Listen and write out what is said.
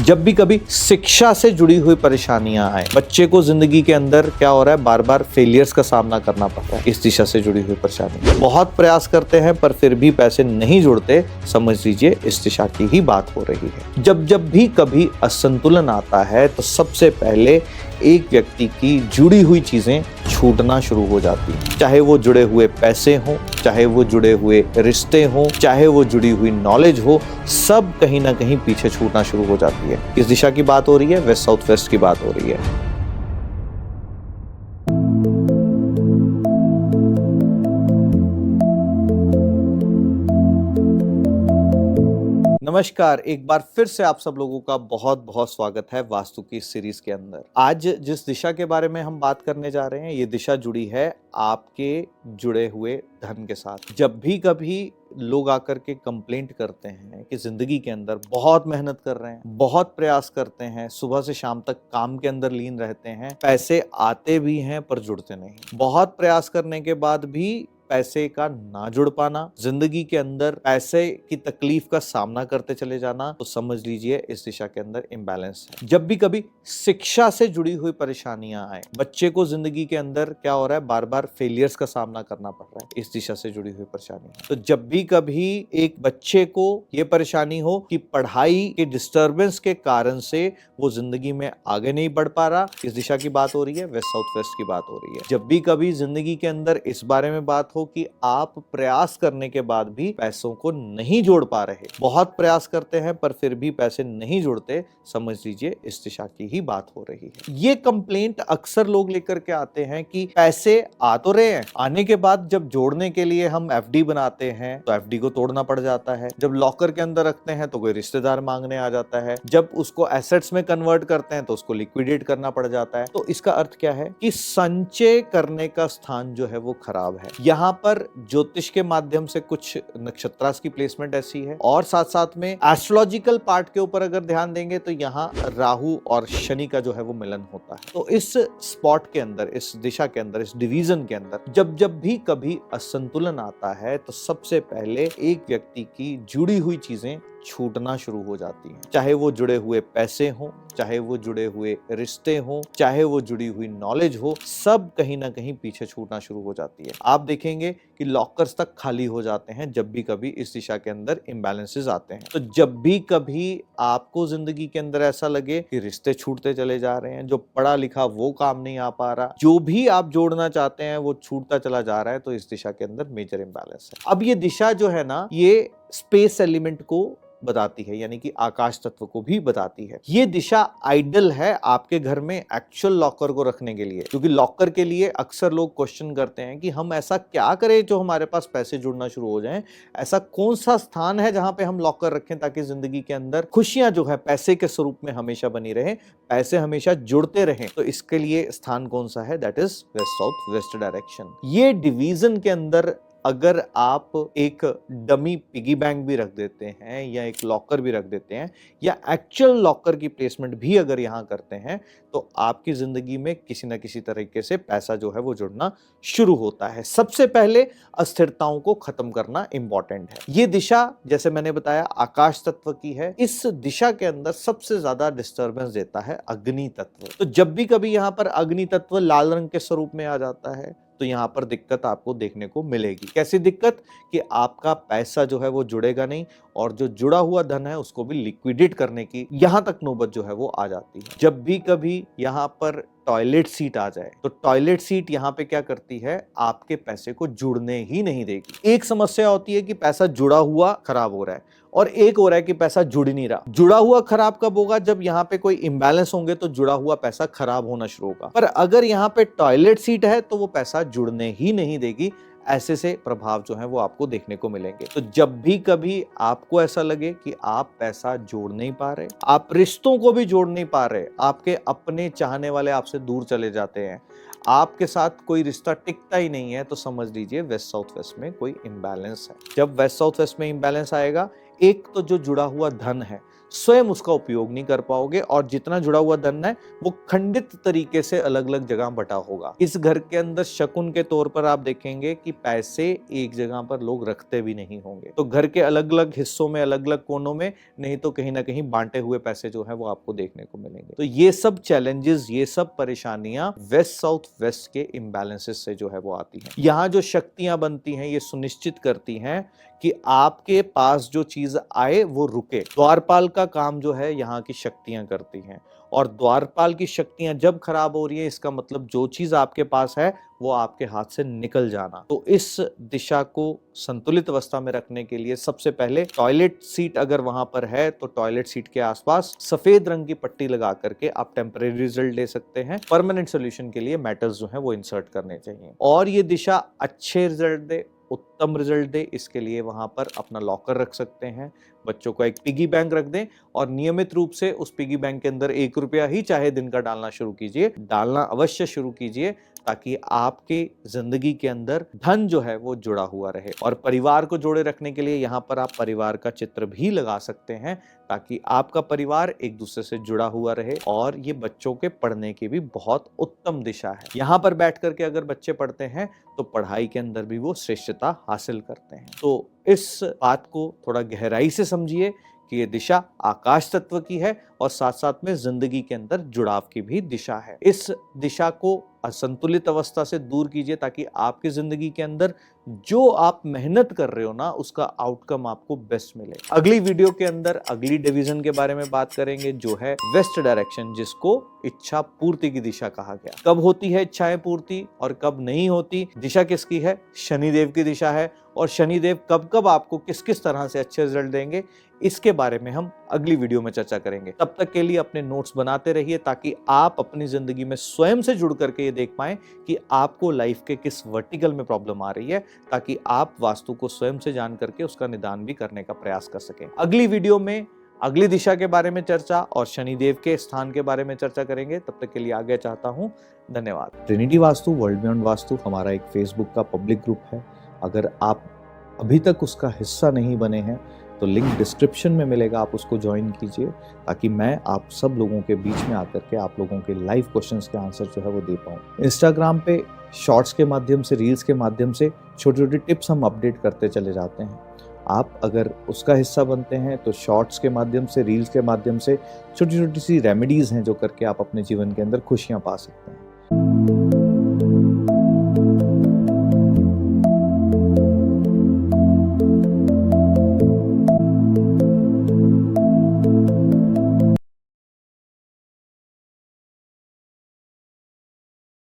जब भी कभी शिक्षा से जुड़ी हुई परेशानियां आए, बच्चे को जिंदगी के अंदर क्या हो रहा है, बार बार फेलियर्स का सामना करना पड़ता है। इस दिशा से जुड़ी हुई परेशानी, बहुत प्रयास करते हैं पर फिर भी पैसे नहीं जुड़ते, समझ लीजिए इस दिशा की ही बात हो रही है। जब भी कभी असंतुलन आता है तो सबसे पहले एक व्यक्ति की जुड़ी हुई चीजें छूटना शुरू हो जाती है। चाहे वो जुड़े हुए पैसे हों, चाहे वो जुड़े हुए रिश्ते हों, चाहे वो जुड़ी हुई नॉलेज हो, सब कहीं ना कहीं पीछे छूटना शुरू हो जाती है। किस दिशा की बात हो रही है? वेस्ट साउथ वेस्ट की बात हो रही है। नमस्कार, एक बार फिर से आप सब लोगों का बहुत बहुत स्वागत है वास्तु की सीरीज के अंदर। आज जिस दिशा के बारे में हम बात करने जा रहे हैं, ये दिशा जुड़ी है आपके जुड़े हुए धन के साथ। जब भी कभी लोग आकर के कंप्लेंट करते हैं कि जिंदगी के अंदर बहुत मेहनत कर रहे हैं, बहुत प्रयास करते हैं, सुबह से शाम तक काम के अंदर लीन रहते हैं, पैसे आते भी हैं पर जुड़ते नहीं, बहुत प्रयास करने के बाद भी पैसे का ना जुड़ पाना, जिंदगी के अंदर पैसे की तकलीफ का सामना करते चले जाना, तो समझ लीजिए इस दिशा के अंदर इम्बैलेंस है। जब भी कभी शिक्षा से जुड़ी हुई परेशानियां आए, बच्चे को जिंदगी के अंदर क्या हो रहा है, बार बार फेलियर्स का सामना करना पड़ रहा है, इस दिशा से जुड़ी हुई परेशानी। तो जब भी कभी एक बच्चे को ये परेशानी हो कि पढ़ाई के डिस्टर्बेंस के कारण से वो जिंदगी में आगे नहीं बढ़ पा रहा, इस दिशा की बात हो रही है, वेस्ट साउथ वेस्ट की बात हो रही है। जब भी कभी जिंदगी के अंदर इस बारे में बात हो कि आप प्रयास करने के बाद भी पैसों को नहीं जोड़ पा रहे, बहुत प्रयास करते हैं पर फिर भी पैसे नहीं जुड़ते, समझ लीजिए इस दिशा की ही बात हो रही है। ये कंप्लेंट अक्सर लोग लेकर के आते हैं कि पैसे आ तो रहे हैं, आने के बाद जब जोड़ने के लिए हम एफडी बनाते हैं तो एफडी को तोड़ना पड़ जाता है, जब लॉकर के अंदर रखते हैं तो कोई रिश्तेदार मांगने आ जाता है, जब उसको एसेट्स में कन्वर्ट करते हैं तो उसको लिक्विडेट करना पड़ जाता है। तो इसका अर्थ क्या है कि संचय करने का स्थान जो है वो खराब है। यहाँ पर ज्योतिष के माध्यम से कुछ नक्षत्रास की प्लेसमेंट ऐसी है, और साथ साथ में एस्ट्रोलॉजिकल पार्ट के ऊपर अगर ध्यान देंगे तो यहाँ राहु और शनि का जो है वो मिलन होता है। तो इस स्पॉट के अंदर, इस दिशा के अंदर, इस डिवीजन के अंदर जब भी कभी असंतुलन आता है तो सबसे पहले एक व्यक्ति की जुड़ी हुई चीजें छूटना शुरू हो जाती हैं। चाहे वो जुड़े हुए पैसे हों, चाहे वो जुड़े हुए रिश्ते हों, चाहे वो जुड़ी हुई नॉलेज हो, सब कहीं ना कहीं पीछे छूटना शुरू हो जाती है। आप देखेंगे कि लॉकर्स तक खाली हो जाते हैं जब भी कभी इस दिशा के अंदर इम्बैलेंसेस आते हैं। तो जब भी कभी आपको जिंदगी के अंदर ऐसा लगे कि रिश्ते छूटते चले जा रहे हैं, जो पढ़ा लिखा वो काम नहीं आ पा रहा, जो भी आप जोड़ना चाहते हैं वो छूटता चला जा रहा है, तो इस दिशा के अंदर मेजर इम्बैलेंस है। अब ये दिशा जो है ना, ये स्पेस एलिमेंट को बताती है, यानी कि आकाश तत्व को भी बताती है। ये दिशा आइडल है आपके घर में एक्चुअल लॉकर को रखने के लिए, क्योंकि लॉकर के लिए अक्सर लोग क्वेश्चन करते हैं कि हम ऐसा क्या करें जो हमारे पास पैसे जुड़ना शुरू हो जाएं, ऐसा कौन सा स्थान है जहां पे हम लॉकर रखें ताकि जिंदगी के अंदर खुशियां जो है पैसे के स्वरूप में हमेशा बनी रहे, पैसे हमेशा जुड़ते रहें। तो इसके लिए स्थान कौन सा है? That is west south west direction. ये डिवीजन के अंदर अगर आप एक डमी पिगी बैंक भी रख देते हैं, या एक लॉकर भी रख देते हैं, या एक्चुअल लॉकर की प्लेसमेंट भी अगर यहां करते हैं, तो आपकी जिंदगी में किसी ना किसी तरीके से पैसा जो है वो जुड़ना शुरू होता है। सबसे पहले अस्थिरताओं को खत्म करना इंपॉर्टेंट है। ये दिशा, जैसे मैंने बताया, आकाश तत्व की है। इस दिशा के अंदर सबसे ज्यादा डिस्टर्बेंस देता है अग्नि तत्व। तो जब भी कभी यहां पर अग्नि तत्व लाल रंग के स्वरूप में आ जाता है तो यहां पर दिक्कत आपको देखने को मिलेगी। कैसी दिक्कत? कि आपका पैसा जो है वो जुड़ेगा नहीं, और जो जुड़ा हुआ धन है उसको भी लिक्विडेट करने की यहां तक नौबत जो है वो आ जाती है। जब भी कभी यहां पर टॉयलेट सीट आ जाए तो टॉयलेट सीट यहां पे क्या करती है, आपके पैसे को जुड़ने ही नहीं देगी। एक समस्या होती है कि पैसा जुड़ा हुआ खराब हो रहा है, और एक हो रहा है कि पैसा जुड़ नहीं रहा। जुड़ा हुआ खराब कब होगा? जब यहाँ पे कोई इम्बैलेंस होंगे तो जुड़ा हुआ पैसा खराब होना शुरू होगा। पर अगर यहाँ पे टॉयलेट सीट है तो वो पैसा जुड़ने ही नहीं देगी। ऐसे से प्रभाव जो है वो आपको देखने को मिलेंगे। तो जब भी कभी आपको ऐसा लगे कि आप पैसा जोड़ नहीं पा रहे, आप रिश्तों को भी जोड़ नहीं पा रहे, आपके अपने चाहने वाले आपसे दूर चले जाते हैं, आपके साथ कोई रिश्ता टिकता ही नहीं है, तो समझ लीजिए वेस्ट साउथ वेस्ट में कोई इम्बैलेंस है। जब वेस्ट साउथ वेस्ट में इम्बैलेंस आएगा, एक तो जो जुड़ा हुआ धन है, स्वयं उसका उपयोग नहीं कर पाओगे और जितना जुड़ा हुआ धन है वो खंडित तरीके से अलग अलग जगह बटा होगा। इस घर के अंदर शकुन के तौर पर आप देखेंगे कि पैसे एक जगह पर लोग रखते भी नहीं होंगे, तो घर के अलग अलग हिस्सों में, अलग अलग कोनों में, नहीं तो कहीं ना कहीं बांटे हुए पैसे जो है वो आपको देखने को मिलेंगे। तो ये सब चैलेंजेस, ये सब परेशानियां वेस्ट साउथ वेस्ट के इम्बैलेंसेस से जो है वो आती हैं। यहाँ जो शक्तियां बनती हैं ये सुनिश्चित करती हैं कि आपके पास जो चीज आए वो रुके। द्वारपाल का काम जो है यहाँ की शक्तियां करती हैं, और द्वारपाल की शक्तियां जब खराब हो रही है इसका मतलब जो चीज आपके पास है वो आपके हाथ से निकल जाना। तो इस दिशा को संतुलित अवस्था में रखने के लिए सबसे पहले टॉयलेट सीट अगर वहां पर है तो टॉयलेट सीट के आसपास सफेद रंग की पट्टी लगा करके आप टेम्परेरी रिजल्ट ले सकते हैं। परमानेंट सोल्यूशन के लिए मेटल्स जो है वो इंसर्ट करने चाहिए। और ये दिशा अच्छे रिजल्ट दे, उत्तम रिजल्ट दे, इसके लिए वहां पर अपना लॉकर रख सकते हैं। बच्चों को एक पिगी बैंक रख दें और नियमित रूप से उस पिगी बैंक के अंदर 1 रुपया ही चाहे दिन का डालना शुरू कीजिए, डालना अवश्य शुरू कीजिए, ताकि आपके जिंदगी के अंदर धन जो है वो जुड़ा हुआ रहे। और परिवार को जोड़े रखने के लिए यहाँ पर आप परिवार का चित्र भी लगा सकते हैं, ताकि आपका परिवार एक दूसरे से जुड़ा हुआ रहे। और ये बच्चों के पढ़ने की भी बहुत उत्तम दिशा है। यहाँ पर बैठ करके अगर बच्चे पढ़ते हैं तो पढ़ाई के अंदर भी वो श्रेष्ठता हासिल करते हैं। तो इस बात को थोड़ा गहराई से समझिए कि ये दिशा आकाश तत्व की है और साथ साथ में जिंदगी के अंदर जुड़ाव की भी दिशा है। इस दिशा को असंतुलित अवस्था से दूर कीजिए, ताकि आपकी जिंदगी के अंदर जो आप मेहनत कर रहे हो ना उसका आउटकम आपको बेस्ट मिले। अगली वीडियो के अंदर अगली डिवीजन के बारे में बात करेंगे जो है वेस्ट डायरेक्शन, जिसको इच्छा पूर्ति की दिशा कहा गया। कब होती है इच्छाएं पूर्ति और कब नहीं होती? दिशा किसकी है? शनिदेव की दिशा है। और शनिदेव कब कब आपको किस किस तरह से अच्छे रिजल्ट देंगे, इसके बारे में हम अगली वीडियो में चर्चा करेंगे। तब तक के लिए अपने नोट्स बनाते रहिए, ताकि आप अपनी जिंदगी में स्वयं से जुड़ करके ये देख पाएं कि आपको लाइफ के किस वर्टिकल में प्रॉब्लम आ रही है, ताकि आप वास्तु को स्वयं से जान करके उसका निदान भी करने का प्रयास कर सकें। अगली वीडियो में अगली दिशा के बारे में चर्चा और शनिदेव के स्थान के बारे में चर्चा करेंगे। तब तक के लिए आगे चाहता हूं, धन्यवाद। Trinity vastu world beyond vastu हमारा एक फेसबुक का पब्लिक ग्रुप है। अगर आप अभी तक उसका हिस्सा नहीं बने हैं तो लिंक डिस्क्रिप्शन में मिलेगा, आप उसको ज्वाइन कीजिए, ताकि मैं आप सब लोगों के बीच में आकर के आप लोगों के लाइव क्वेश्चंस के आंसर जो है वो दे पाऊँ। इंस्टाग्राम पे शॉर्ट्स के माध्यम से, रील्स के माध्यम से छोटी छोटी टिप्स हम अपडेट करते चले जाते हैं। आप अगर उसका हिस्सा बनते हैं तो शॉर्ट्स के माध्यम से, रील्स के माध्यम से छोटी छोटी सी रेमेडीज हैं जो करके आप अपने जीवन के अंदर खुशियां पा सकते हैं।